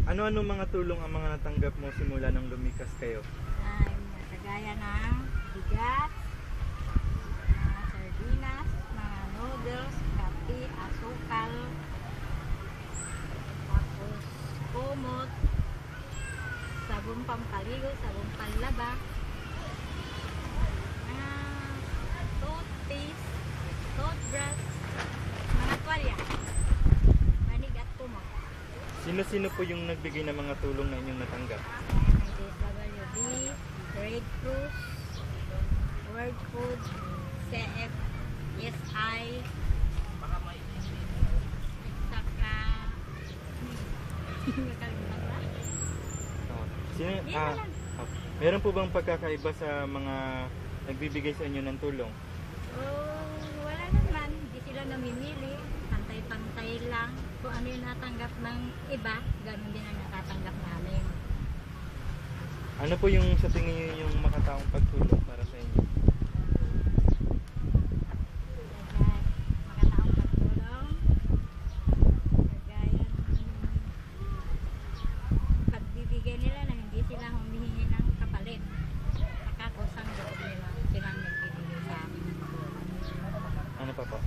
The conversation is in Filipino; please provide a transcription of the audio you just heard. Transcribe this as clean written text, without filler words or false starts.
Ano-ano mga tulong ang mga natanggap mo simula nang lumikas kayo? Ay, kagaya ng bigas, mga sardinas, mga noodles, kape, asukal, tapos kumot, sabong pampaligo, sabong panlaba, toothpaste, toothbrush, mga tuwalya, manig at kumot. Sino-sino po yung nagbigay ng mga tulong na inyong natanggap? May DSWD, Red Cross, World Food, CF, SI, saka nakalimutan ba? Sino, Yan na lang. meron po bang pagkakaiba sa mga nagbibigay sa inyo ng tulong? Oh, wala naman. Hindi sila namimili. Pantay-pantay lang. Kung ano yung natanggap ng iba, ganun din ang natatanggap namin. Ano po yung sa tingin niyo yung makataong pagtulong para sa inyo? Kagaya, makataong pagtulong. Kagaya ng pagbibigay nila na hindi sila humihingi ng kapalit. Saka kusang loob nila silang nagbibigay sa amin. Ano pa po?